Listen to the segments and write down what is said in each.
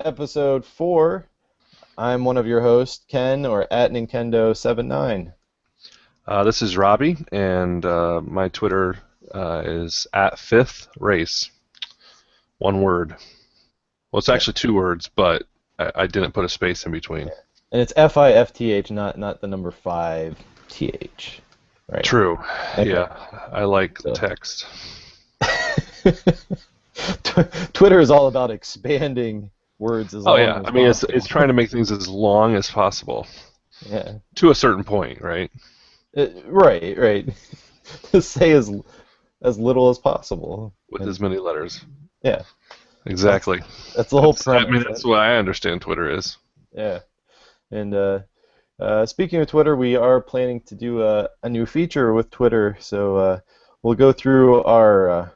episode 4. I'm one of your hosts, Ken, or at Nintendo79. This is Robbie, and my Twitter is at Fifth Race. One word. Well, it's actually 2 words, but I didn't put a space in between. And it's Fifth, not the number 5th, right? True. Okay. Yeah, I like text. Twitter is all about expanding words as long as I mean, possible. it's trying to make things as long as possible. Yeah. To a certain point, right? Right. To say as little as possible. With as many letters. Yeah. Exactly. That's the whole premise. I mean, that's what I understand Twitter is. Yeah. And speaking of Twitter, we are planning to do a new feature with Twitter. So we'll go through our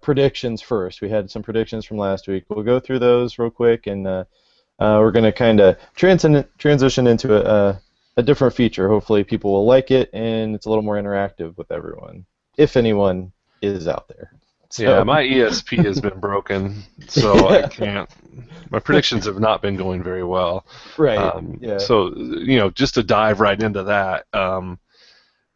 predictions first. We had some predictions from last week. We'll go through those real quick, and we're going to kind of transition into a different feature. Hopefully people will like it, and it's a little more interactive with everyone, if anyone is out there. So. Yeah, my ESP has been broken, so I can't. My predictions have not been going very well. Right. So, just to dive right into that,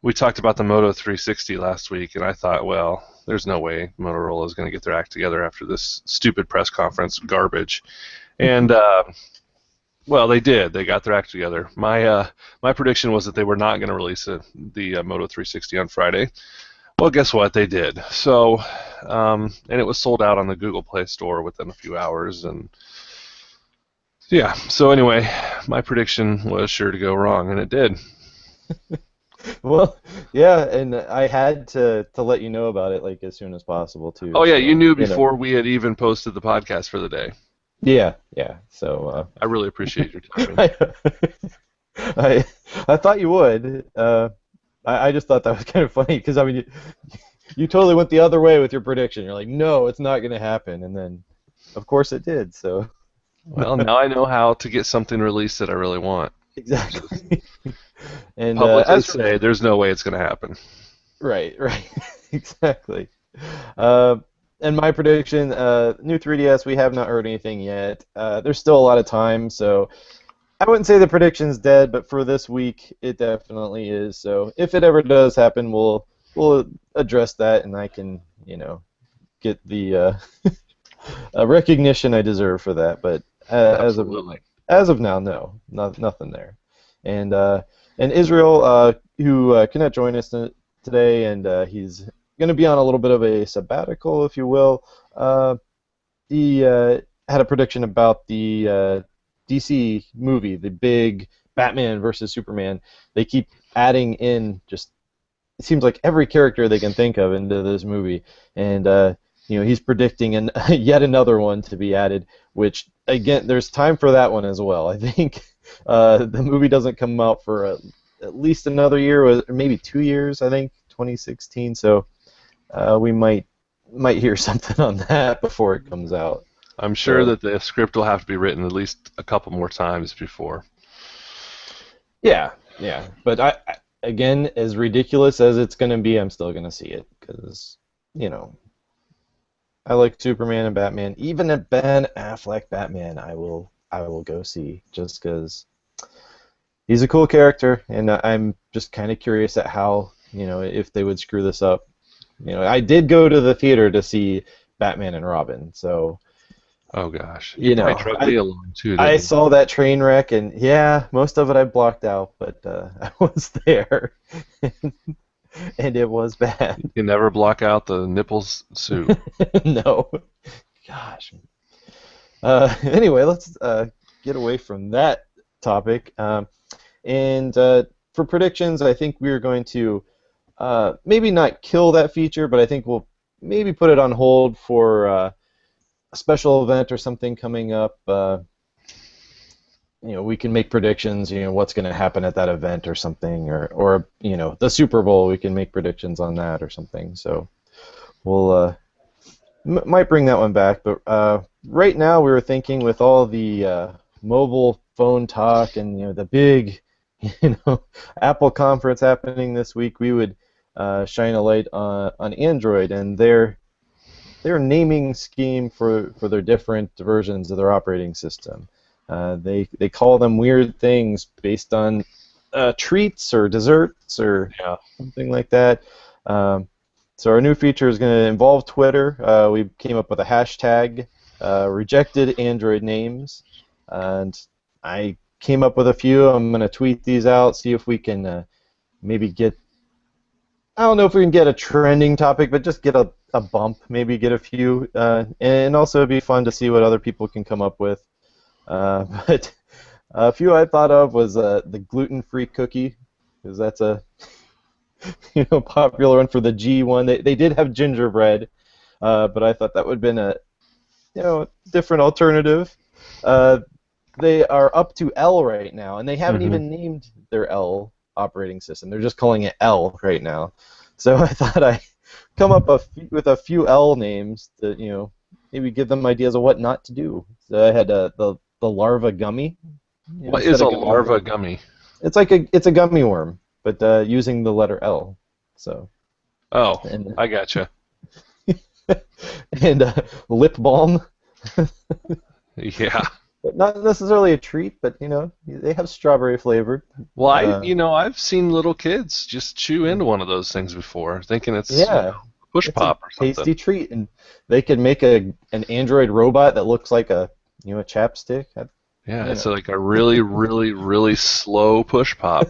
we talked about the Moto 360 last week, and I thought, well, there's no way Motorola is going to get their act together after this stupid press conference garbage. And, well, they did. They got their act together. My prediction was that they were not going to release the Moto 360 on Friday. Well, guess what? They did. So, and it was sold out on the Google Play Store within a few hours. And, yeah. So, anyway, my prediction was sure to go wrong, and it did. Well, yeah, and I had to let you know about it as soon as possible too. Oh yeah, you knew before we had even posted the podcast for the day. Yeah. So I really appreciate your time. I thought you would. I just thought that was kind of funny because I mean you totally went the other way with your prediction. You're like, no, it's not going to happen, and then of course it did. So. Well, now I know how to get something released that I really want. Exactly. And publicly say there's no way it's going to happen. Right. Exactly. And my prediction, new 3DS, we have not heard anything yet. There's still a lot of time, so I wouldn't say the prediction's dead, but for this week, it definitely is. So if it ever does happen, we'll address that, and I can, get the recognition I deserve for that. But as of now, no, nothing there. And Israel, who cannot join us today, and he's going to be on a little bit of a sabbatical, if you will. He had a prediction about the DC movie, the big Batman versus Superman. They keep adding in it seems like every character they can think of into this movie, and he's predicting yet another one to be added, which again, there's time for that one as well. I think. The movie doesn't come out for at least another year, or maybe 2 years. I think 2016. So we might hear something on that before it comes out. I'm sure that the script will have to be written at least a couple more times before. Yeah. But I again, as ridiculous as it's going to be, I'm still going to see it because I like Superman and Batman. Even a Ben Affleck Batman, I will go see just because he's a cool character, and I'm just kind of curious at how, if they would screw this up. I did go to the theater to see Batman and Robin, so. Oh gosh, you drug me along too. I saw that train wreck, and yeah, most of it I blocked out, but I was there, and it was bad. You can never block out the nipples suit. No, gosh. Anyway, let's get away from that topic. And for predictions, I think we're going to maybe not kill that feature, but I think we'll maybe put it on hold for a special event or something coming up. We can make predictions, what's going to happen at that event or something, or the Super Bowl, we can make predictions on that or something. So we'll might bring that one back, but right now we were thinking with all the mobile phone talk and the big Apple conference happening this week, we would shine a light on Android and their their naming scheme for their different versions of their operating system. They call them weird things based on treats or desserts or Yeah. something like that. So our new feature is going to involve Twitter. We came up with a hashtag, rejected Android names, and I came up with a few. I'm going to tweet these out, see if we can maybe get, I don't know if we can get a trending topic, but just get a bump, maybe get a few, and also it'd be fun to see what other people can come up with. But a few I thought of was the gluten-free cookie, because that's a popular one for the G one. They did have gingerbread, but I thought that would have been a different alternative. They are up to L right now, and they haven't Mm-hmm. even named their L operating system. They're just calling it L right now. So I thought I'd come up with a few L names to maybe give them ideas of what not to do. So I had the larva gummy. What is Instead a of gummy, larva gummy? it's a gummy worm, but using the letter L. So Oh, and I gotcha. and lip balm. Yeah. But not necessarily a treat, but they have strawberry flavored. Well, Uh, I've seen little kids just chew into one of those things before, thinking it's, yeah, push it's a pop or something. tasty treat, and they could make an android robot that looks like a chapstick. Yeah, You it's know, like a really, really, really slow push pop.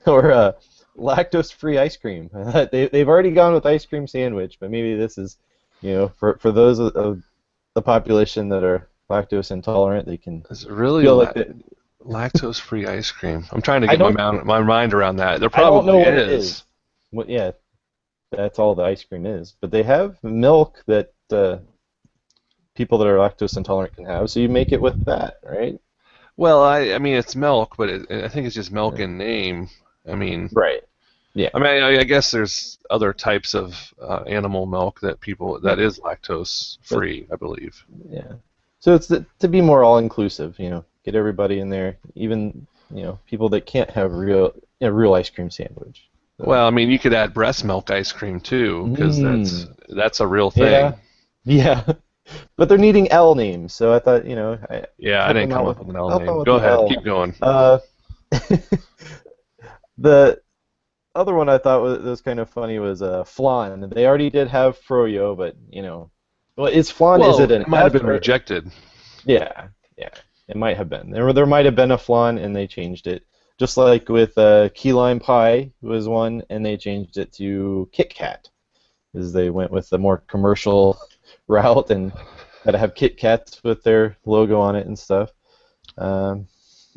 or lactose-free ice cream. They've already gone with ice cream sandwich, but maybe this is for those of the population that are lactose intolerant, they can It's really feel like that. lactose-free ice cream. I'm trying to I get don't my mind around that. There I don't know probably what it is. is. What Yeah, that's all the ice cream is. But they have milk that people that are lactose intolerant can have, so you make it with that, right? Well, I mean it's milk, but I think it's just milk Yeah. in name. I mean, Right. Yeah. I guess there's other types of animal milk that Right. is lactose But free, I believe. yeah. So it's to be more all inclusive, get everybody in there, even people that can't have real ice cream sandwich. So. Well, I mean you could add breast milk ice cream too, because Mm. that's a real Yeah. thing. Yeah. But they're needing L names, so I thought I Yeah, I help didn't them come out up with an L help name. out with Go the ahead, L. keep going. Uh, the other one I thought was kind of funny was flan. They already did have froyo, but well, is flan? Is it Well, an it might have F been or rejected. yeah, yeah? It might have been. There might have been a flan, and they changed it. Just like with key lime pie was one, and they changed it to Kit Kat, as they went with the more commercial route and got to have Kit Kats with their logo on it and stuff. Um,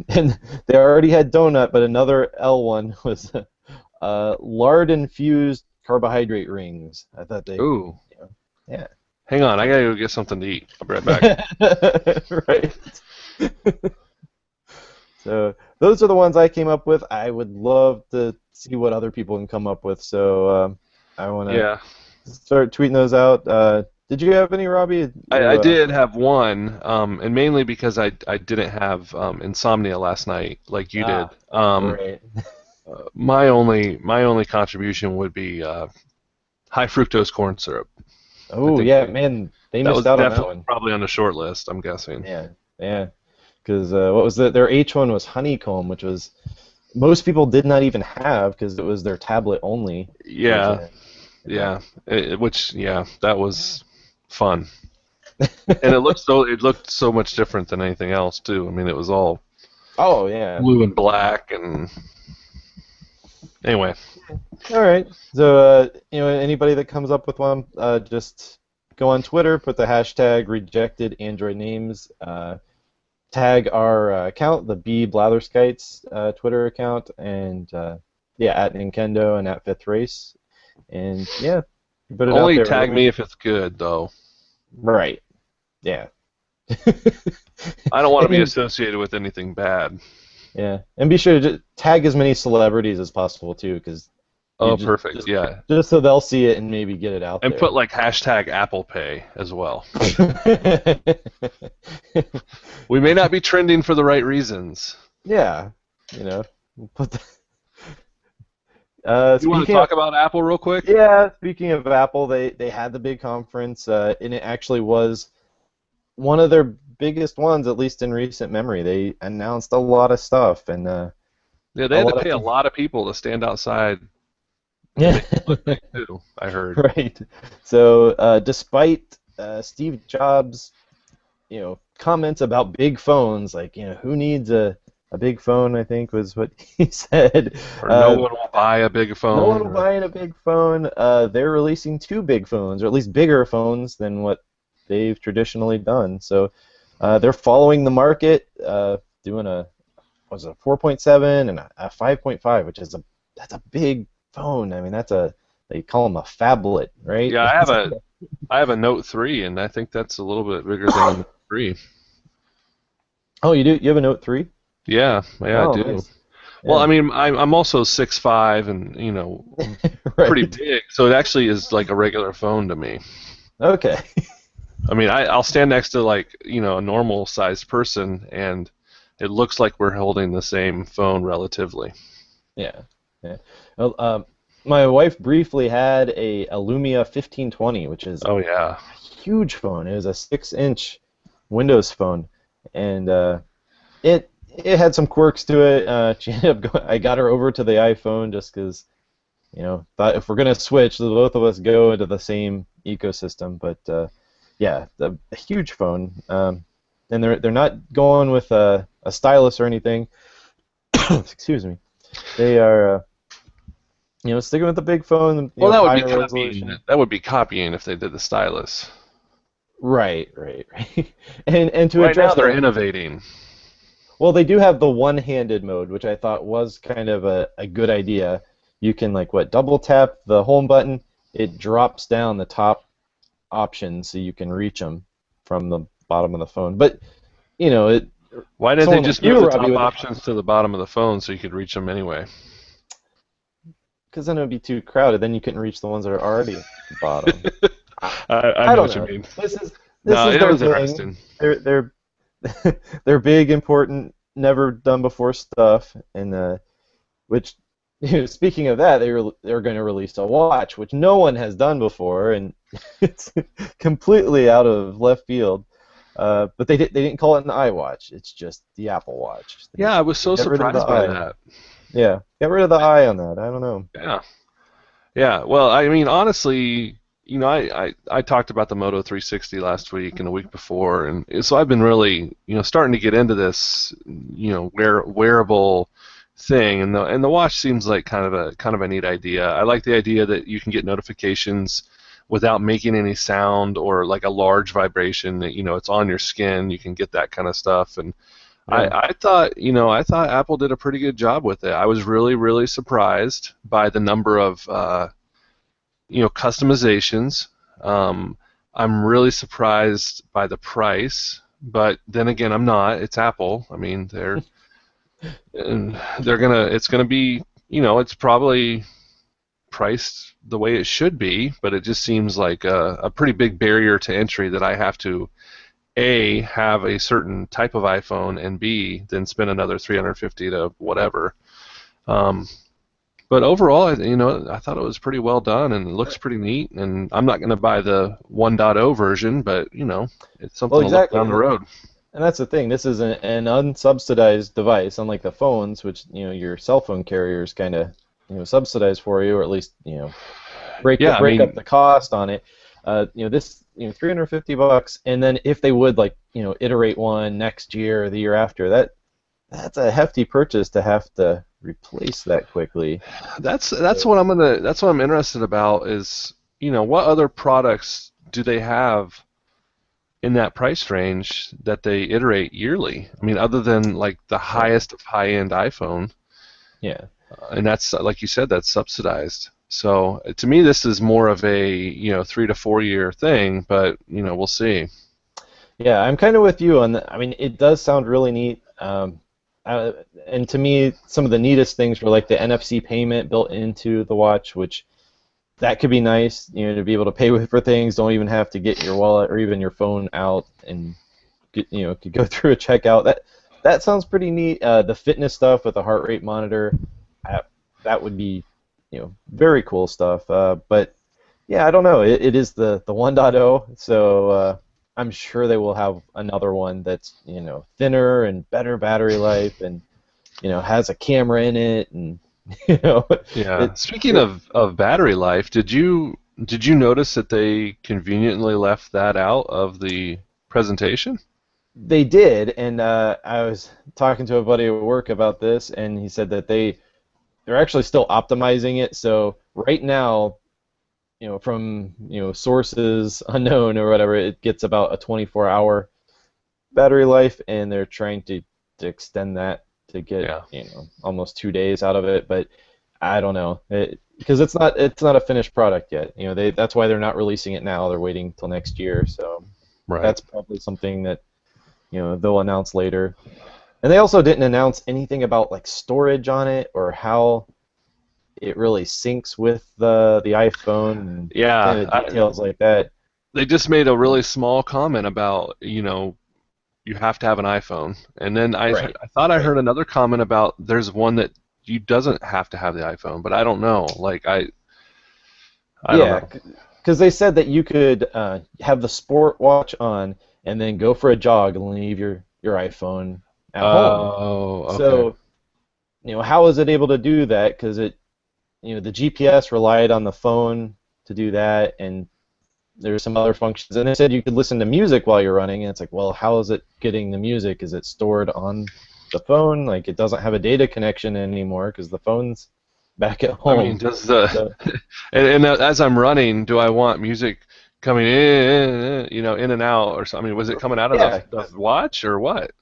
and they already had donut, but another L one was lard infused carbohydrate rings. I thought Ooh, yeah. hang on, I gotta go get something to eat. I'll be right back. Right. So those are the ones I came up with. I would love to see what other people can come up with. So I want to Yeah, start tweeting those out. Did you have any, Robbie? I did have one, and mainly because I didn't have insomnia last night like you did. Ah, right. My only contribution would be high fructose corn syrup. I Oh think yeah, man, they that missed was out on that definitely one. probably on the short list, I'm guessing. Yeah, yeah. Because what was their H one was honeycomb, which was most people did not even have because it was their tablet only Yeah, version. Yeah. yeah, that was fun, and it looked so much different than anything else too. I mean, it was all Oh yeah. blue and black, and anyway, All right. So anybody that comes up with one, just go on Twitter, put the hashtag rejected Android names, tag our account, the BlatherCast Twitter account, and yeah, at Nintendo and at Fifth Race, and yeah, put it out only there tag early. me if it's good though. Right. Yeah. I don't want to be And associated with anything bad. yeah, and be sure to tag as many celebrities as possible too, because you Oh, just, perfect. just Yeah. just so they'll see it and maybe get it out And put there. like hashtag Apple Pay as well. We may not be trending for the right reasons. Yeah, you know, put the, You want to Speaking of talk about Apple real quick? Yeah, speaking of Apple, they had the big conference, and it actually was one of their biggest ones, at least in recent memory. They announced a lot of stuff and Yeah, they a had to lot pay a of lot of people to stand outside to yeah, make it look nice too, I heard. right. So despite Steve Jobs, comments about big phones, like who needs a big phone, I think was what he said. Or no Uh, one will buy a big no one phone. will Or, buy in a big phone. They're releasing two big phones, or at least bigger phones than what they've traditionally done. So they're following the market, doing a was it a 4.7 and a 5.5, which is that's a big phone. I mean, they call them a phablet, right? yeah, I have a Note 3, and I think that's a little bit bigger than the Note 3. Oh, you do? You have a Note 3? Yeah, yeah, I Oh, do. nice. Well, I Yeah. mean, I'm also 6'5", and pretty Right. big, so it actually is like a regular phone to me. Okay. I mean, I'll stand next to like a normal sized person, and it looks like we're holding the same phone relatively. Yeah. Yeah. Well, my wife briefly had a Lumia 1520, which is Oh yeah. a huge phone. It was a 6-inch Windows phone, and it had some quirks to it. She ended up I got her over to the iPhone just because thought if we're gonna switch, the both of us go into the same ecosystem. But yeah, a huge phone, and they're not going with a stylus or anything. Excuse me. They are sticking with the big phone, Well, higher resolution. that would be copying if they did the stylus. Right, right, right. And to Right now address they're that, innovating. well, they do have the one-handed mode, which I thought was kind of a good idea. You can like double tap the home button, it drops down the top options so you can reach them from the bottom of the phone. But it Why didn't they someone like just move you, the Robbie, top with options to the bottom of the phone so you could reach them anyway? because then it would be too crowded. Then you couldn't reach the ones that are already at the bottom. I, I I know don't what you know. mean. This No, is it their was thing. interesting. They're they're big, important, never done before stuff, and which speaking of that, they're going to release a watch, which no one has done before, and it's completely out of left field. But they didn't call it an iWatch. It's just the Apple Watch. Yeah, I was They so got rid of the surprised by I. that. Yeah, got rid of the I on that. I don't know. Yeah. Yeah, well, I mean, honestly, I talked about the Moto 360 last week and the week before, and so I've been really, starting to get into this, wearable thing, and the watch seems like kind of a neat idea. I like the idea that you can get notifications without making any sound or like a large vibration. That it's on your skin, you can get that kind of stuff, and I, Yeah, I thought, I thought Apple did a pretty good job with it. I was really, really surprised by the number of customizations. Um, I'm really surprised by the price, but then again, I'm not. It's Apple. I mean, it's gonna be, it's probably priced the way it should be, but it just seems like a pretty big barrier to entry that I have to A, have a certain type of iPhone, and B, then spend another 350 to whatever. Um, but overall, I thought it was pretty well done and it looks pretty neat. And I'm not going to buy the 1.0 version, but it's well, something to look exactly, down the road. and that's the thing. This is an unsubsidized device, unlike the phones, which your cell phone carriers kind of subsidize for you, or at least Yeah, I break up mean, the cost on it. This $350, and then if they would like iterate one next year or the year after, that's a hefty purchase to have to replace that quickly. that's what I'm interested about is what other products do they have in that price range that they iterate yearly? I mean, other than like the Yeah, highest of high-end iPhone. yeah, And that's like you said, that's subsidized. So to me, this is more of a 3 to 4 year thing, but we'll see. yeah. I'm kind of with you on that. I mean, it does sound really neat. Uh, and to me, some of the neatest things were like the NFC payment built into the watch, which that could be nice, to be able to pay with for things. Don't even have to get your wallet or even your phone out and could go through a checkout. That sounds pretty neat. The fitness stuff with the heart rate monitor, that, that would be very cool stuff. But yeah, I don't know. It is the 1.0, so I'm sure they will have another one that's thinner and better battery life, and has a camera in it, and you know Yeah. it, Speaking it of battery life, did you notice that they conveniently left that out of the presentation? they did, and I was talking to a buddy at work about this, and he said that they're actually still optimizing it. So right now, from sources unknown or whatever, it gets about a 24-hour battery life, and they're trying to extend that to get Yeah. almost 2 days out of it. But I don't know, because it's not a finished product yet. That's why they're not releasing it now. They're waiting till next year. So Right. that's probably something that they'll announce later. And they also didn't announce anything about like storage on it or how it really syncs with the iPhone and kind Yeah. of details like that. They just made a really small comment about, you have to have an iPhone. And then Right. I thought I Right. heard another comment about there's one that you doesn't have to have the iPhone, but I don't know. Like I don't Yeah, know. because they said that you could have the sport watch on and then go for a jog and leave your iPhone at home. Oh, okay. So, how is it able to do that? Because the GPS relied on the phone to do that, and there's some other functions. And they said you could listen to music while you're running, and it's like, well, how is it getting the music? Is it stored on the phone? Like, it doesn't have a data connection anymore because the phone's back at I mean, home. does the So, and as I'm running, do I want music coming in, in and out, or something? I mean, was it coming out of yeah, the watch or what?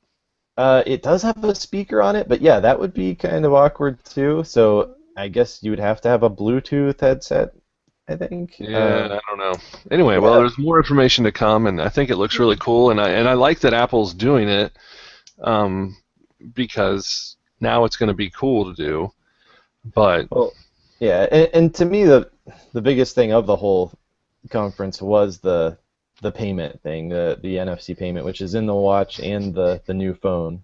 it does have a speaker on it, but yeah, that would be kind of awkward too. So I guess you would have to have a Bluetooth headset, I think. Yeah, I don't know. Anyway, well, Yeah, there's more information to come, and I think it looks really cool, and I like that Apple's doing it, um, because now it's going to be cool to do. But well, yeah, and to me the biggest thing of the whole conference was the payment thing, the NFC payment, which is in the watch and the new phone.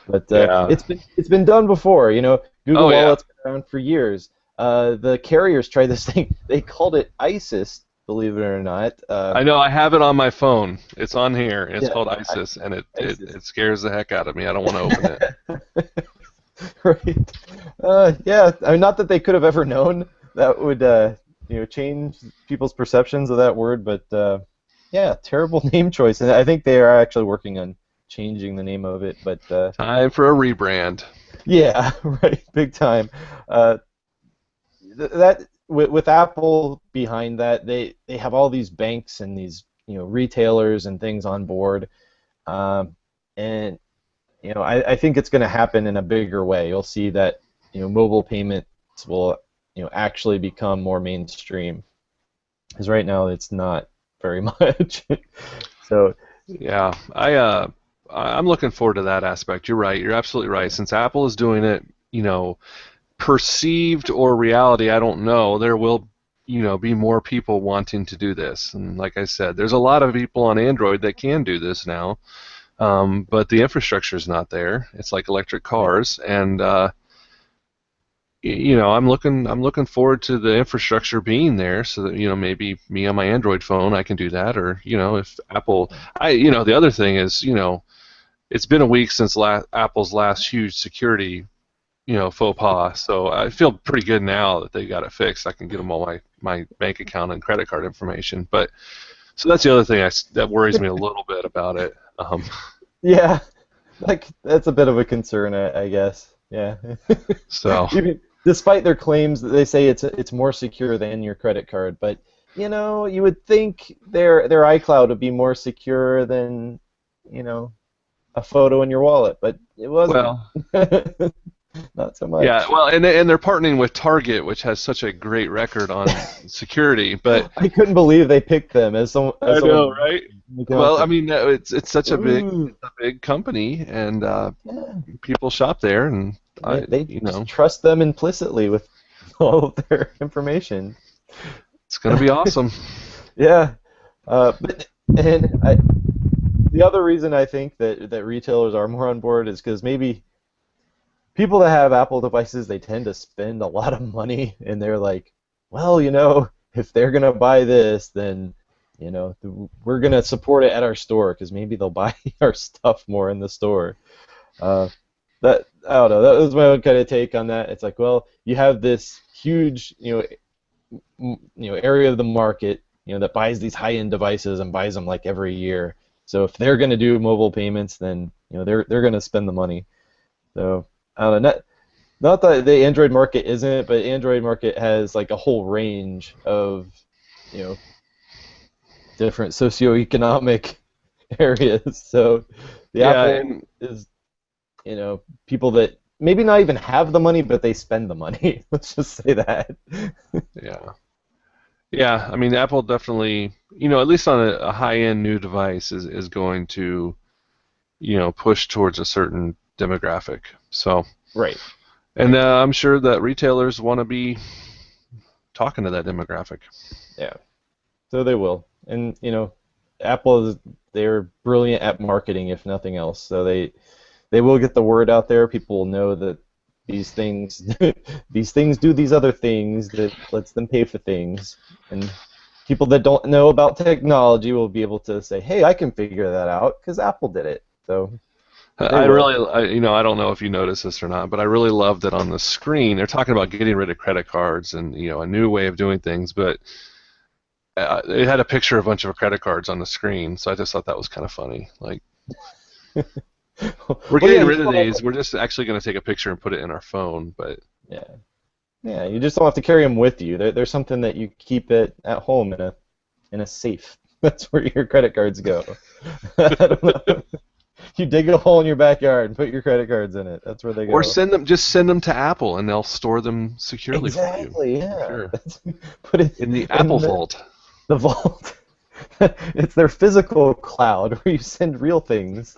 But yeah, it's been done before. Google oh yeah, Wallet's been around for years. The carriers tried this thing. They called it ISIS, believe it or not. I know I have it on my phone. It's on here. It's Yeah, called ISIS, and it ISIS. it scares the heck out of me. I don't want to open it. Right. Yeah. I mean, not that they could have ever known that would change people's perceptions of that word, but yeah, terrible name choice. And I think they are actually working on changing the name of it. But Time for a rebrand. yeah, right, big time. Uh, that with Apple behind that, they have all these banks and these retailers and things on board, and I think it's going to happen in a bigger way. You'll see that mobile payments will actually become more mainstream, because right now it's not very much. So Yeah, I'm looking forward to that aspect. You're right. You're absolutely right. Since Apple is doing it, perceived or reality, I don't know. There will, be more people wanting to do this. And like I said, there's a lot of people on Android that can do this now, but the infrastructure is not there. It's like electric right. cars, and I'm looking forward to the infrastructure being there, so that maybe me on my Android phone I can do that, or if Apple, the other thing is it's been a week since Apple's last huge security faux pas, so I feel pretty good now that they got it fixed. I can get them all my bank account and credit card information, but so that's the other thing that worries me a little bit about it. Yeah, like that's a bit of a concern, I guess. Yeah. So Despite their claims that they say it's more secure than your credit card, but you would think their iCloud would be more secure than you know a photo in your wallet, but it wasn't. well. Not so Yeah, much. well, and they're partnering with Target, which has such a great record on security. But I couldn't believe they picked them as I know, someone right? in the Well, I conference. mean, it's such a big Ooh, it's a big company, and yeah. people shop there, and They just trust them implicitly with all of their information. it's gonna be awesome. Yeah, but and the other reason I think that retailers are more on board is because maybe people that have Apple devices, they tend to spend a lot of money, and they're like, well, if they're gonna buy this, then we're gonna support it at our store because maybe they'll buy our stuff more in the store. Uh, that I don't know. That was my own kind of take on that. It's like, well, you have this huge, area of the market, that buys these high-end devices and buys them like every year. So if they're gonna do mobile payments, then they're gonna spend the money. So I don't know. Not that the Android market isn't, but Android market has like a whole range of, you know, different socioeconomic areas. So the Yeah, Apple and is, people that maybe not even have the money, but they spend the money. Let's just say that. yeah, yeah. I mean, Apple definitely, at least on a high-end new device, is going to, push towards a certain demographic. So, Right. and Right. I'm sure that retailers want to be talking to that demographic. Yeah. So they will. And, Apple is they're brilliant at marketing, if nothing else. So they will get the word out there. People will know that these things these things do these other things that lets them pay for things. And people that don't know about technology will be able to say, "Hey, I can figure that out because Apple did it." So they I will. really, I don't know if you noticed this or not, but I really love that on the screen they're talking about getting rid of credit cards and a new way of doing things, but it had a picture of a bunch of credit cards on the screen, so I just thought that was kind of funny. Like, we're Well, yeah, getting you rid of still have, these. We're just actually going to take a picture and put it in our phone, but yeah, yeah. You just don't have to carry them with you. There's something that you keep it at home in a safe. That's where your credit cards go. I don't know. You dig a hole in your backyard and put your credit cards in it. That's where they or go. just send them to Apple and they'll store them securely for you. Exactly. For Yeah. sure. Put it In the Apple in Vault. the vault. It's their physical cloud where you send real things.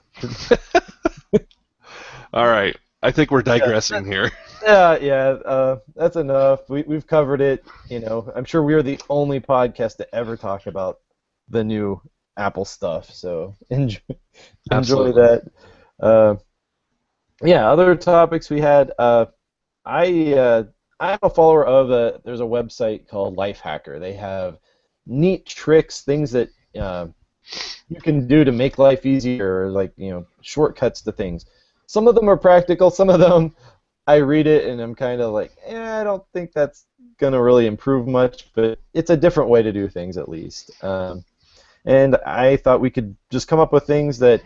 All right. I think we're Yeah. digressing here. Yeah, yeah. That's enough. We've covered it. I'm sure we are the only podcast to ever talk about the new Apple stuff. So enjoy Absolutely. that. Uh, yeah. Other topics we had. I I'm a follower of there's a website called Lifehacker. They have neat tricks, things that you can do to make life easier, like shortcuts to things. Some of them are practical. Some of them I read it and I'm kind of like, I don't think that's gonna really improve much. But it's a different way to do things at least. And I thought we could just come up with things that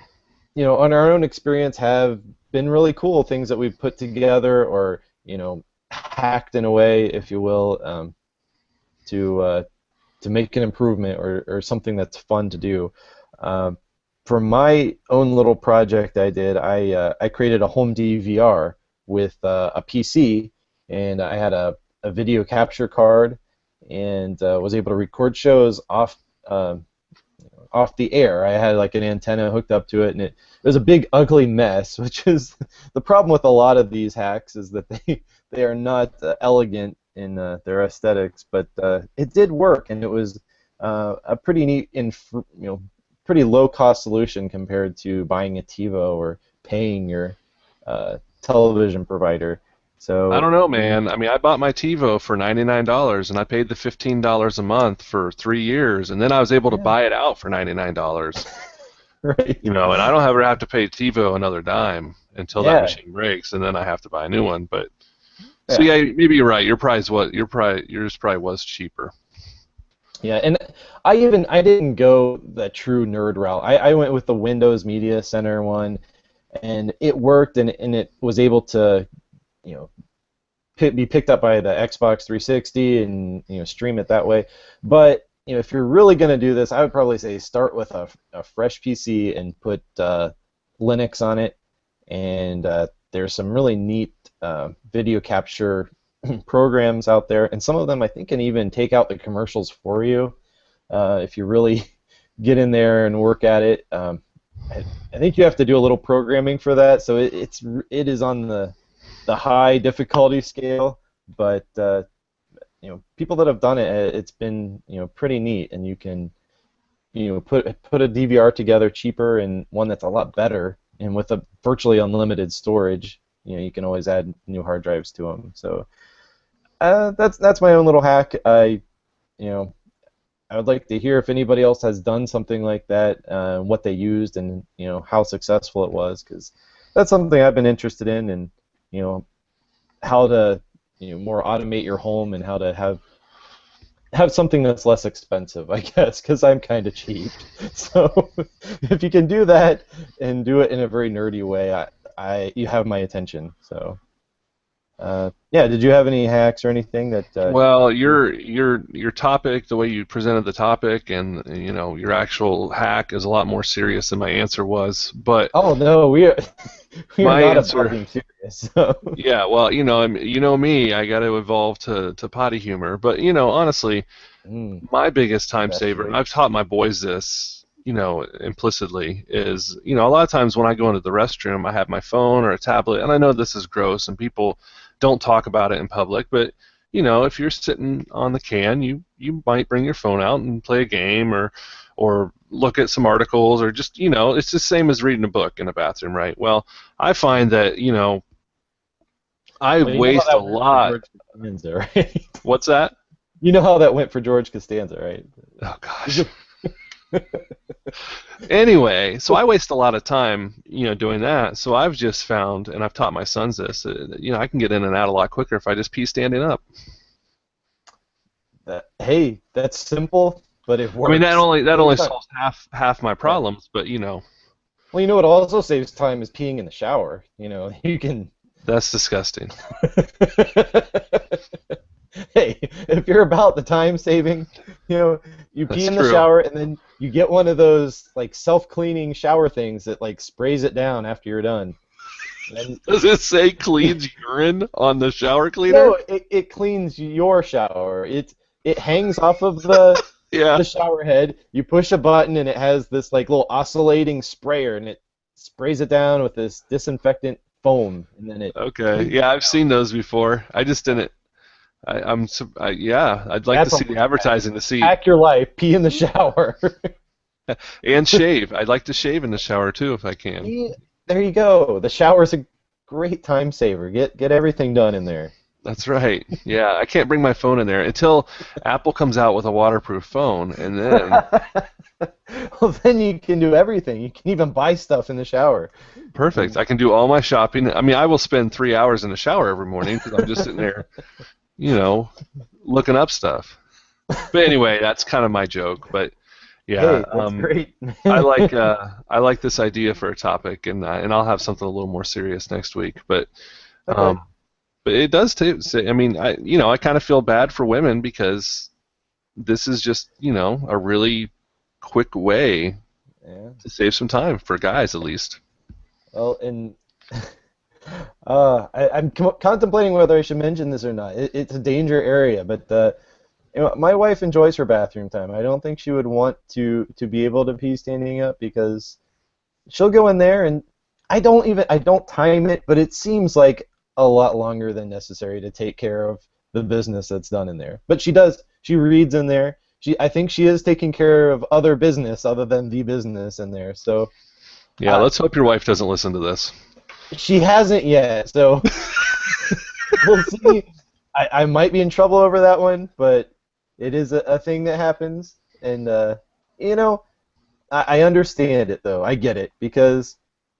on our own experience have been really cool, things that we've put together or hacked in a way, if you will, to make an improvement or something that's fun to do. Um, for my own little project I did, I created a home DVR with a PC, and I had a video capture card, and was able to record shows off the air. I had like an antenna hooked up to it, and it was a big ugly mess, which is the problem with a lot of these hacks is that they are not elegant in their aesthetics, but it did work, and it was a pretty neat and pretty low cost solution compared to buying a TiVo or paying your television provider. I So don't know, man. I mean, I bought my TiVo for $99 and I paid the $15 a month for 3 years, and then I was able to yeah, buy it out for $99. right, And I don't ever have to pay TiVo another dime until that yeah, machine breaks, and then I have to buy a new one. But so yeah. yeah, maybe you're right. Yours probably was cheaper. Yeah, and I didn't go the true nerd route. I went with the Windows Media Center one, and it worked, and it was able to you know be picked up by the Xbox 360 and stream it that way. But if you're really going to do this, I would probably say start with a fresh PC and put Linux on it. And there's some really neat video capture programs out there, and some of them I think can even take out the commercials for you if you really get in there and work at it. I think you have to do a little programming for that, so it is on the high difficulty scale, but people that have done it, it's been pretty neat, and you can put a DVR together cheaper and one that's a lot better and with a virtually unlimited storage. you can always add new hard drives to them. So that's my own little hack. You know, I would like to hear if anybody else has done something like that, what they used, and how successful it was, because that's something I've been interested in, and you know how to more automate your home and how to have something that's less expensive, I guess, because I'm kind of cheap. So if you can do that and do it in a very nerdy way, you have my attention. So yeah, did you have any hacks or anything that? Well, your topic, the way you presented the topic, and your actual hack is a lot more serious than my answer was. But Oh no, we are we are my not about answer, being serious. So. yeah, well, me, I got to evolve to potty humor. But honestly, Mm, my biggest time that's saver, and great. I've taught my boys this, implicitly, is a lot of times when I go into the restroom, I have my phone or a tablet, and I know this is gross and people don't talk about it in public, but if you're sitting on the can, you might bring your phone out and play a game or look at some articles or just it's the same as reading a book in a bathroom, right? Well, I find that I Well, you know how waste a that went for lot. George Costanza, right? What's that? You know how that went for George Costanza, right? Oh gosh. Anyway, so I waste a lot of time, doing that. So I've just found, and I've taught my sons this, I can get in and out a lot quicker if I just pee standing up. Hey, that's simple, but it I mean, that works. only that Saves only time. solves half my Yeah. problems, but Well, you know what also saves time is peeing in the shower. You can. that's disgusting. Hey, if you're about the time saving, you pee That's in the true. shower and then you get one of those like self-cleaning shower things that like sprays it down after you're done. And Does it say cleans urine on the shower cleaner? no, it cleans your shower. It hangs off of the Yeah. shower head. You push a button and it has this like little oscillating sprayer and it sprays it down with this disinfectant foam and then it Okay. cleans Yeah, it I've out. seen those before. I just didn't. Yeah, I'd like to That's a see life the hack. advertising to see Hack your life. Pee in the shower. and shave. I'd like to shave in the shower too if I can. See, there you go. The shower's a great time saver. Get everything done in there. That's right. Yeah, I can't bring my phone in there until Apple comes out with a waterproof phone, and then Well, then you can do everything. You can even buy stuff in the shower. You perfect. can. I can do all my shopping. I mean, I will spend 3 hours in the shower every morning because I'm just sitting there, you know, looking up stuff. But anyway, that's kind of my joke. But yeah, Hey, that's great. I like this idea for a topic, and I'll have something a little more serious next week. Okay. Um, but it does too. I mean, I kind of feel bad for women because this is just a really quick way Yeah. to save some time for guys at least. Well, and I'm contemplating whether I should mention this or not. It's a danger area, but my wife enjoys her bathroom time. I don't think she would want to be able to pee standing up because she'll go in there and I don't time it, but it seems like a lot longer than necessary to take care of the business that's done in there. But she does. She reads in there. I think she is taking care of other business other than the business in there. So Yeah, uh, let's hope your wife doesn't listen to this. she hasn't yet. So we'll see. I might be in trouble over that one, but it is a thing that happens, and you know, I understand it though. I get it because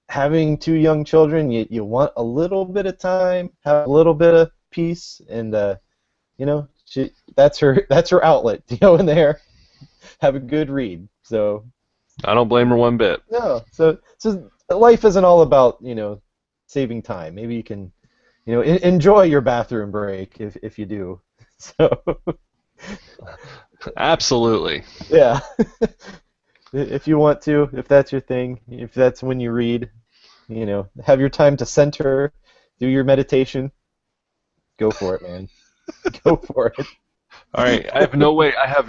having two young children, you want a little bit of time, have a little bit of peace, and that's her outlet to go in there, have a good read. So I don't blame her one bit. no, so life isn't all about saving time. Maybe you can enjoy your bathroom break if you do. So Absolutely. yeah, if you want to, if that's your thing, if that's when you read, have your time to center, do your meditation. Go for it, man. Go for it. All right, I have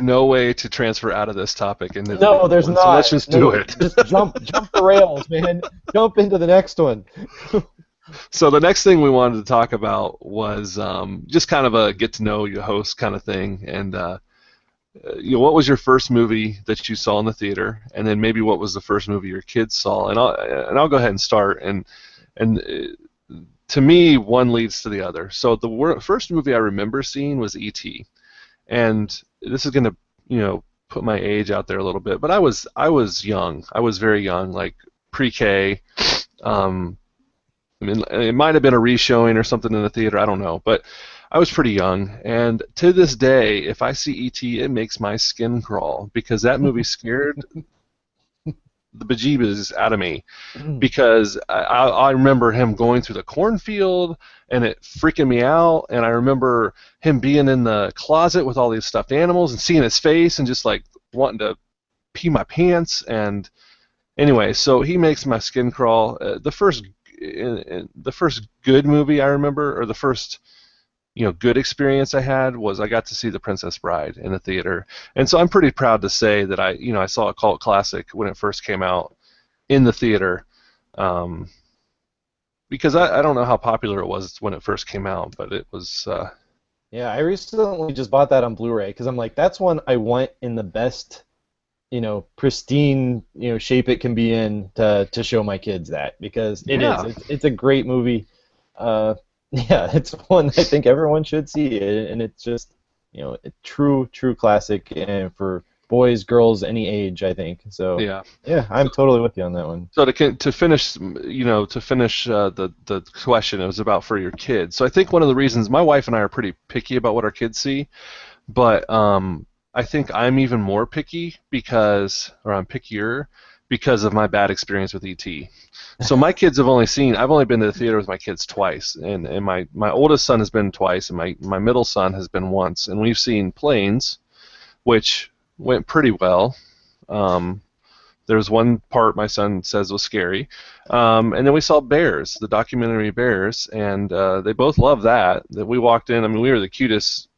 no way to transfer out of this topic into the No, next there's one, so let's not. just do No, it. just jump the rails, man. Jump into the next one. So the next thing we wanted to talk about was just kind of a get to know your host kind of thing, and what was your first movie that you saw in the theater, and then maybe what was the first movie your kids saw, and I'll go ahead and start and to me, one leads to the other. So the first movie I remember seeing was E.T. And this is going to, put my age out there a little bit, but I was young. I was very young, like pre-K. Um, I mean, it might have been a re-showing or something in the theater. I don't know, but I was pretty young. And to this day, if I see E.T., it makes my skin crawl because that movie scared the bejeebus out of me because I remember him going through the cornfield and it freaking me out. And I remember him being in the closet with all these stuffed animals and seeing his face and just like wanting to pee my pants. And anyway, so he makes my skin crawl. The first good movie I remember, or the first good experience I had was I got to see The Princess Bride in the theater, and so I'm pretty proud to say that I saw a cult classic when it first came out in the theater, because I don't know how popular it was when it first came out, but it was. Yeah, I recently just bought that on Blu-ray because I'm like, that's one I want in the best, pristine, shape it can be in to show my kids that because it Yeah. is. It's a great movie. Yeah, it's one I think everyone should see, and it's just, a true classic, and for boys, girls, any age, I think. So, Yeah. yeah, I'm totally with you on that one. So to finish, the question, it was about for your kids. So I think one of the reasons my wife and I are pretty picky about what our kids see, but I think I'm even more picky or I'm pickier because of my bad experience with ET. So my kids I've only been to the theater with my kids twice, and my oldest son has been twice, and my middle son has been once, and we've seen Planes, which went pretty well. There was one part my son says was scary, and then we saw Bears, the documentary Bears, and they both loved that. That we walked in, I mean, we were the cutest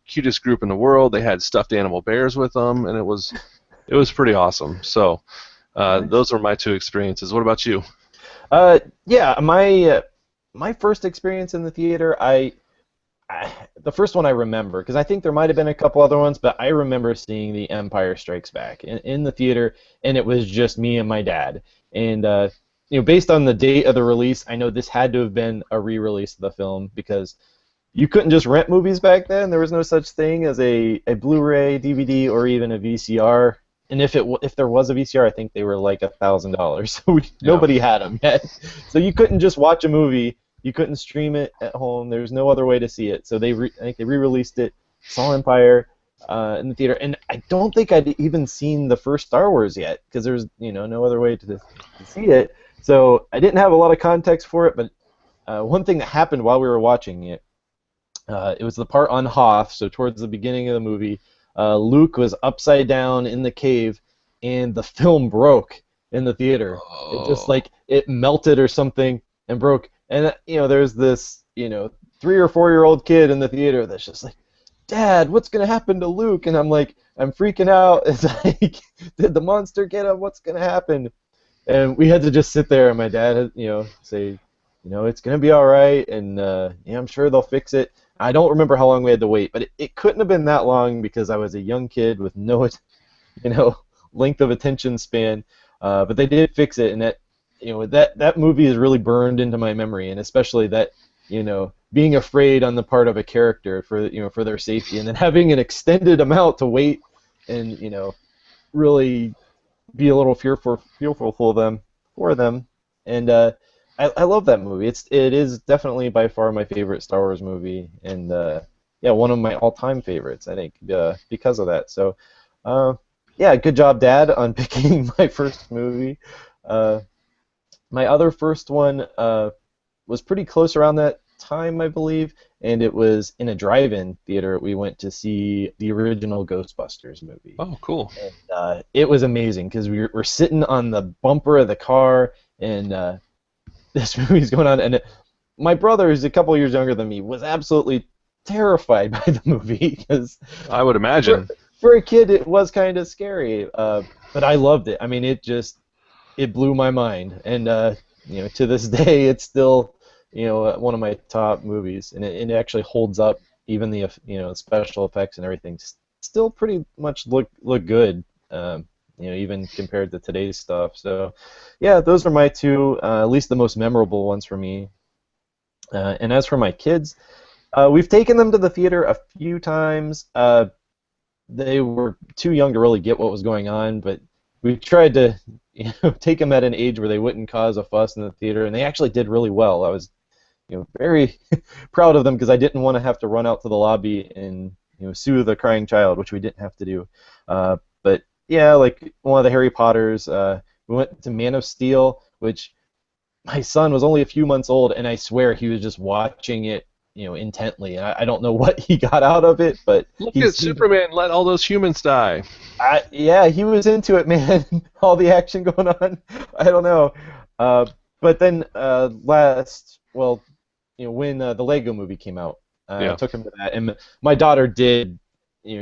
group in the world. They had stuffed animal bears with them, and it was pretty awesome. So those were my two experiences. What about you? Yeah, my first experience in the theater, the first one I remember, because I think there might have been a couple other ones, but I remember seeing The Empire Strikes Back in the theater, and it was just me and my dad. And based on the date of the release, I know this had to have been a re-release of the film because you couldn't just rent movies back then. There was no such thing as a Blu-ray, DVD, or even a VCR. And if there was a VCR, I think they were like $1,000. So nobody had them yet. So you couldn't just watch a movie. You couldn't stream it at home. There was no other way to see it. So I think they re-released it. Saw Empire in the theater, and I don't think I'd even seen the first Star Wars yet because there's no other way to see it. So I didn't have a lot of context for it. But one thing that happened while we were watching it, it was the part on Hoth. So towards the beginning of the movie, Luke was upside down in the cave, and the film broke in the theater. It just it melted or something and broke. And there's this 3 or 4-year-old kid in the theater that's just like, Dad, what's gonna happen to Luke? And I'm like, I'm freaking out. It's like, did the monster get him? What's gonna happen? And we had to just sit there, and my dad, say, it's gonna be all right, and I'm sure they'll fix it. I don't remember how long we had to wait, but it couldn't have been that long because I was a young kid with no, length of attention span. But they did fix it, and that movie is really burned into my memory, and especially that being afraid on the part of a character for their safety, and then having an extended amount to wait, and really be a little fearful for them, and I love that movie. It is definitely by far my favorite Star Wars movie, and yeah, one of my all-time favorites, I think, because of that. So, yeah, good job, Dad, on picking my first movie. My other first one was pretty close around that time, I believe, and it was in a drive-in theater. We went to see the original Ghostbusters movie. Oh, cool. And it was amazing because we were sitting on the bumper of the car, and this movie's going on, and my brother, who's a couple years younger than me, was absolutely terrified by the movie because I would imagine. For a kid, it was kind of scary, but I loved it. I mean, it blew my mind, and to this day, it's still one of my top movies, and it actually holds up. Even the special effects and everything still pretty much look good. Even compared to today's stuff. So, yeah, those are my two, at least the most memorable ones for me. And as for my kids, we've taken them to the theater a few times. They were too young to really get what was going on, but we tried to take them at an age where they wouldn't cause a fuss in the theater, and they actually did really well. I was very proud of them because I didn't want to have to run out to the lobby and soothe a crying child, which we didn't have to do. But yeah, like one of the Harry Potters, we went to Man of Steel, which my son was only a few months old, and I swear he was just watching it, intently. And I don't know what he got out of it, but Look at Superman, let all those humans die. yeah, he was into it, man. All the action going on. I don't know. But then when the Lego Movie came out, I took him to that, and my daughter did.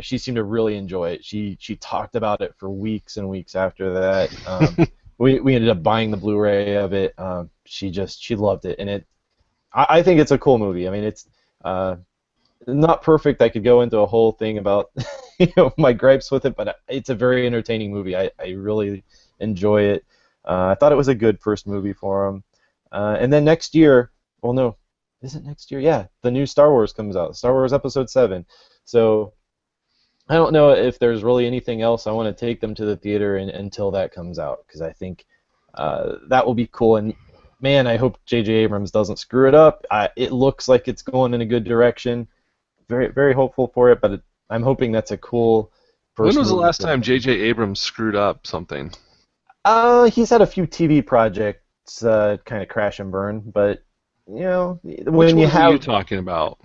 She seemed to really enjoy it. She talked about it for weeks and weeks after that. We ended up buying the Blu-ray of it. She loved it, and I think it's a cool movie. I mean, it's not perfect. I could go into a whole thing about my gripes with it, but it's a very entertaining movie. I really enjoy it. I thought it was a good first movie for him. And then next year, well, no, is it next year? Yeah, the new Star Wars comes out, Star Wars Episode 7. So I don't know if there's really anything else I want to take them to the theater until that comes out, because I think that will be cool. And man, I hope J.J. Abrams doesn't screw it up. It looks like it's going in a good direction. Very, very hopeful for it, but I'm hoping that's a cool first When was the movie last for time them. J.J. Abrams screwed up something? He's had a few TV projects kind of crash and burn, but Which when you ones are you have talking about?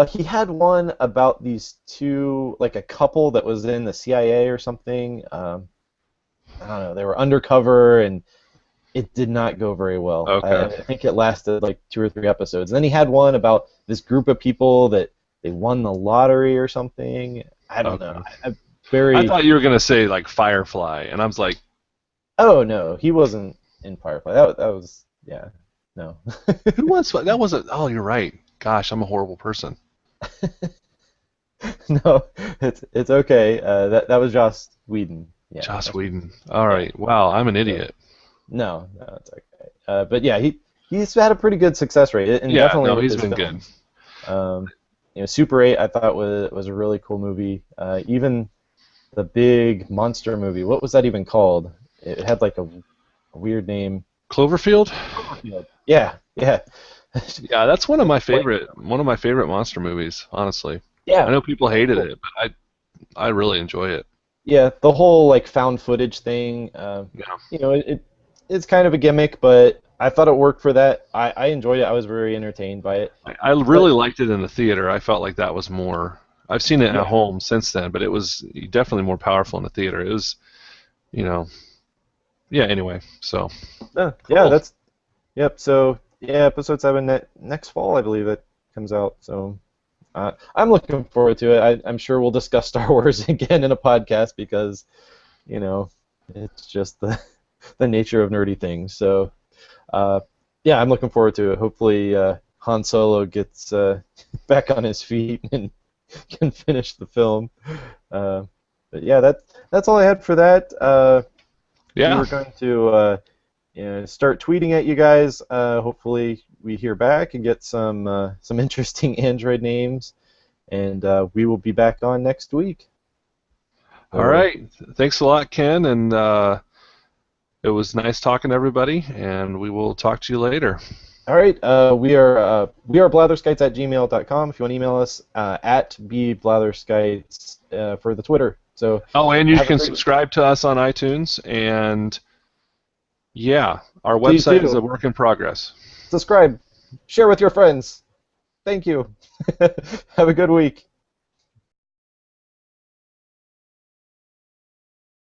he had one about these two, like a couple that was in the CIA or something. I don't know, they were undercover, and it did not go very well. I Okay. think it lasted like 2 or 3 episodes. Then he had one about this group of people that they won the lottery or something. I don't know. Okay. I Very. thought you were gonna say like Firefly, and I was like, Oh no, he wasn't in Firefly. That was yeah. No. who was that? Wasn't? Oh, you're right. Gosh, I'm a horrible person. No, it's okay. That was Joss Whedon. Yeah. Joss Whedon. All right. Wow, I'm an So, idiot. no, it's okay. But yeah, he's had a pretty good success rate, and Yeah. definitely No, with he's his been good. films. Super 8 I thought was a really cool movie. Even the big monster movie. What was that even called? It had like a weird name. Cloverfield. Yeah, yeah, Yeah, that's one of my favorite monster movies. Honestly, I yeah. know people hated Cool. it, but I really enjoy it. Yeah, the whole like found footage thing. Yeah. It's kind of a gimmick, but I thought it worked for that. I enjoyed it. I was very entertained by it. I really But liked it in the theater. I felt like that was more. I've seen it at yeah, home since then, but it was definitely more powerful in the theater. It was, you know, yeah. Anyway, so yeah, cool. that's yep. So yeah, episode 7 next fall, I believe it comes out. So I'm looking forward to it. I'm sure we'll discuss Star Wars again in a podcast because you know it's just the nature of nerdy things. So uh, yeah, I'm looking forward to it. Hopefully Han Solo gets back on his feet and can finish the film. Uh, but yeah, that's all I had for that. We Yeah. were going to start tweeting at you guys. Hopefully, we hear back and get some interesting Android names, and we will be back on next week. All So, right. Thanks a lot, Ken, and it was nice talking to everybody. And we will talk to you later. all right, we are blatherskites at gmail.com. If you want to email us at @bblatherskites for the Twitter. So Oh, and you have a can great subscribe to us on iTunes, and yeah, our please website is do a work in progress. subscribe, share with your friends. Thank you. Have a good week.